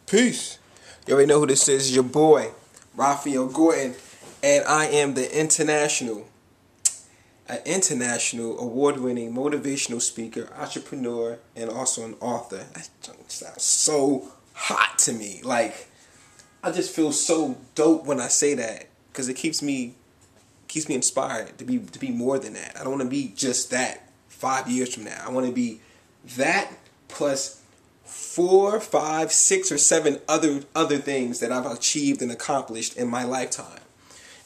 Peace. You already know who this is. Your boy, Rahfeal Gordon, and I am the international award-winning motivational speaker, entrepreneur, and also an author. That sounds so hot to me. Like, I just feel so dope when I say that because it keeps me inspired to be more than that. I don't want to be just that 5 years from now. I want to be that plus 4, 5, 6, or 7 other things that I've achieved and accomplished in my lifetime.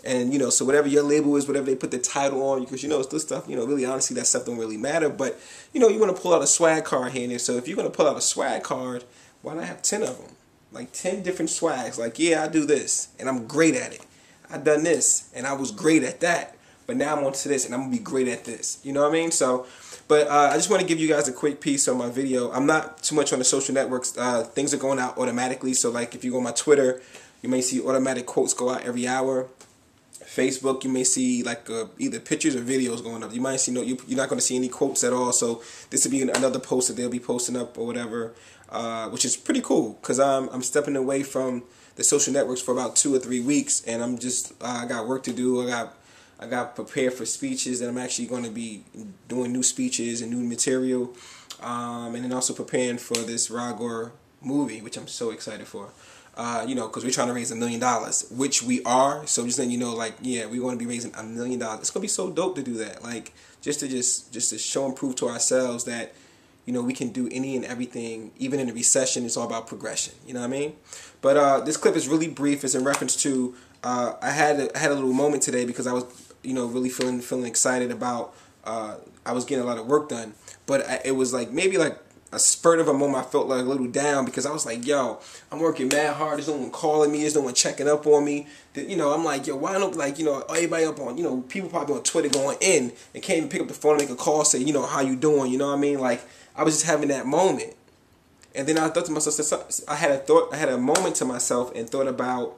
And, so whatever your label is, whatever they put the title on, because, this stuff, really, honestly, that stuff don't really matter. But, you want to pull out a swag card here and there. So if you're going to pull out a swag card, why not have 10 of them? Like 10 different swags. Like, yeah, I do this, and I'm great at it. I done this, and I was great at that. But now I'm on to this, and I'm going to be great at this. You know what I mean? So, but I just want to give you guys a quick piece on my video. I'm not too much on the social networks. Things are going out automatically. So, like, if you go on my Twitter, you may see automatic quotes go out every hour. Facebook, you may see like either pictures or videos going up. You might see you're not going to see any quotes at all. So this will be another post that they'll be posting up or whatever, which is pretty cool because I'm stepping away from the social networks for about 2 or 3 weeks, and I'm just I got work to do. I got prepared for speeches, and I'm actually going to be doing new speeches and new material, and then also preparing for this RahGor movie, which I'm so excited for. Because we're trying to raise $1 million, which we are. So just letting you know, like, yeah, we want to be raising $1 million. It's gonna be so dope to do that. Like, just to show and prove to ourselves that, we can do any and everything, even in a recession. It's all about progression. You know what I mean? But this clip is really brief. It's in reference to I had a little moment today because I was, really feeling excited about. I was getting a lot of work done, but it was like maybe like a spurt of a moment I felt like a little down because I was like, yo, I'm working mad hard. There's no one calling me. There's no one checking up on me. I'm like, yo, why don't, like, everybody up on, people probably on Twitter going in and can't even pick up the phone and make a call, say, how you doing? You know what I mean? Like, I was just having that moment. And then I thought to myself, I had a moment to myself and thought about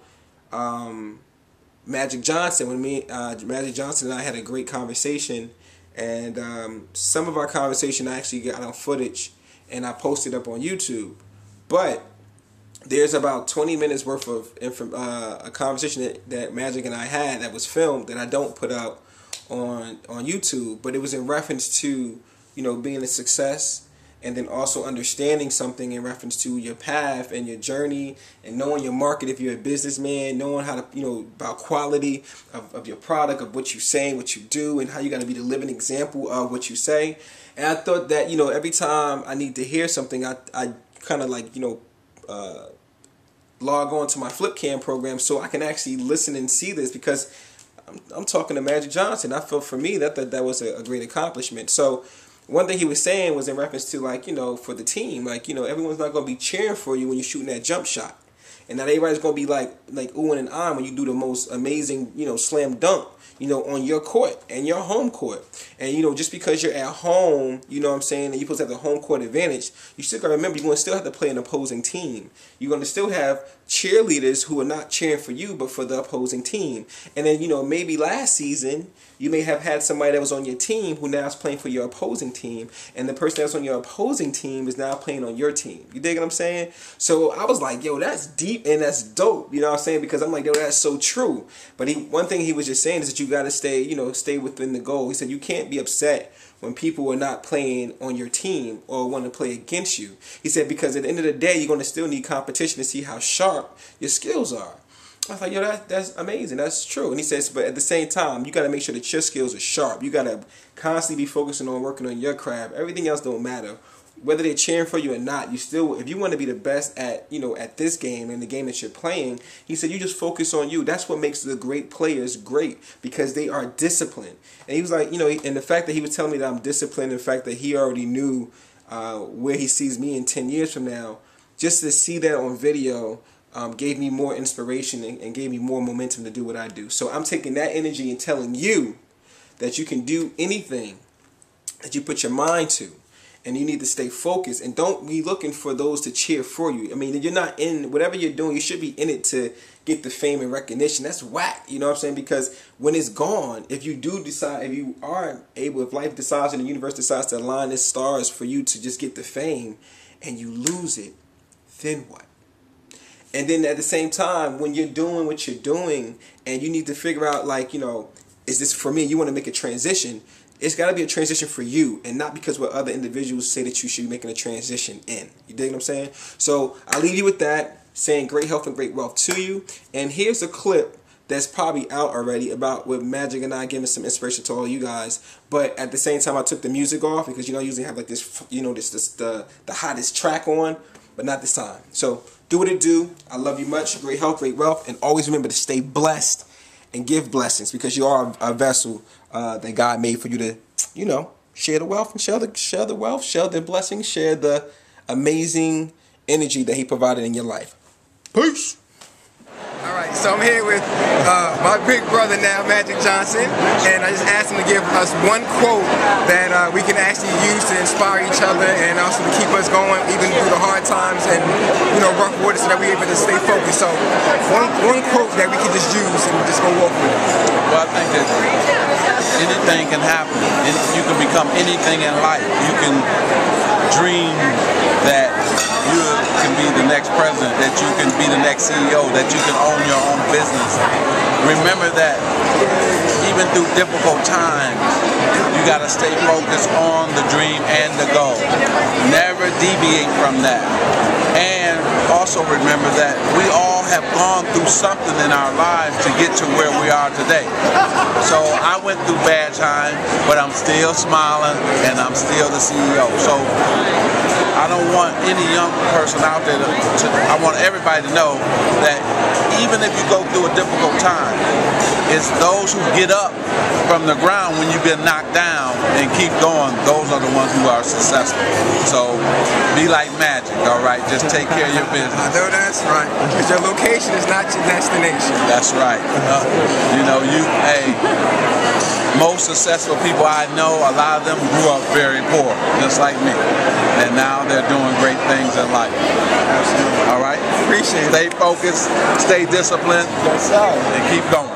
Magic Johnson. When Magic Johnson and I had a great conversation, and some of our conversation I actually got on footage, and I posted up on YouTube. But there's about 20 minutes worth of a conversation that Magic and I had that was filmed that I don't put out on YouTube. But it was in reference to, being a success, and then also understanding something in reference to your path and your journey, and knowing your market if you're a businessman, knowing how to, about quality of your product, of what you say, what you do, and how you got to be the living example of what you say. And I thought that, every time I need to hear something, I kind of like, log on to my Flipcam program so I can actually listen and see this, because I'm talking to Magic Johnson. I felt for me that was a great accomplishment. So one thing he was saying was in reference to, like, for the team, like, everyone's not going to be cheering for you when you're shooting that jump shot. And not everybody's going to be like oohing and ahhing when you do the most amazing, slam dunk, on your court and your home court. And, just because you're at home, you know what I'm saying, and you're supposed to have the home court advantage, you still got to remember you're going to still have to play an opposing team. You're going to still have cheerleaders who are not cheering for you, but for the opposing team. And then, maybe last season, you may have had somebody that was on your team who now is playing for your opposing team. And the person that's on your opposing team is now playing on your team. You dig what I'm saying? So I was like, yo, that's deep and that's dope. You know what I'm saying? Because I'm like, yo, that's so true. But one thing he was just saying is that you got to stay within the goal. He said you can't be upset when people are not playing on your team or want to play against you. He said because at the end of the day, you're going to still need competition to see how sharp your skills are. I was like, yo, that's amazing. That's true. And he says, but at the same time, you got to make sure that your skills are sharp. You got to constantly be focusing on working on your craft. Everything else don't matter. Whether they're cheering for you or not, you still, if you want to be the best at, at this game and the game that you're playing, he said, you just focus on you. That's what makes the great players great, because they are disciplined. And he was like, and the fact that he was telling me that I'm disciplined, and the fact that he already knew where he sees me in 10 years from now, just to see that on video gave me more inspiration and gave me more momentum to do what I do. So I'm taking that energy and telling you that you can do anything that you put your mind to. And you need to stay focused and don't be looking for those to cheer for you. I mean, you're not in whatever you're doing. You should be in it to get the fame and recognition. That's whack. You know what I'm saying? Because when it's gone, if you do decide, if you are able, if life decides and the universe decides to align its stars for you to just get the fame and you lose it, then what? And then at the same time, when you're doing what you're doing and you need to figure out, like, you know, is this for me? You want to make a transition. It's got to be a transition for you and not because what other individuals say that you should be making a transition in. You dig what I'm saying? So I leave you with that, saying great health and great wealth to you. And here's a clip that's probably out already about with Magic and I giving some inspiration to all you guys. But at the same time, I took the music off because, you know, I usually have like this, you know, the hottest track on, but not this time. So do what it do. I love you much. Great health, great wealth. And always remember to stay blessed and give blessings because you are a vessel that God made for you to, you know, share the wealth and share the wealth, share the blessings, share the amazing energy that He provided in your life. Peace. All right, so I'm here with my big brother now, Magic Johnson, and I just asked him to give us one quote that we can actually use to inspire each other and also to keep us going even through the hard times and, you know, rough waters so that we're able to stay focused. So one quote that we can just use and just go walk with it. Well, I think that anything can happen. You can become anything in life. You can dream that you can be the next president, that you can be the next CEO, that you can own your own business. Remember that even through difficult times, you got to stay focused on the dream and the goal. Never deviate from that. And also remember that we all have gone through something in our lives to get to where we are today. So I went through bad times, but I'm still smiling and I'm still the CEO. So I don't want any young person out there I want everybody to know that even if you go through a difficult time, it's those who get up from the ground when you've been knocked down and keep going, those are the ones who are successful. So be like Magic, all right? Just take care of your business. I know that's right. Because your location is not your destination. That's right. You know, most successful people I know, a lot of them grew up very poor, just like me. And now they're doing great things in life. Absolutely. All right? Appreciate it. Stay focused, stay disciplined, Yes, sir. and keep going.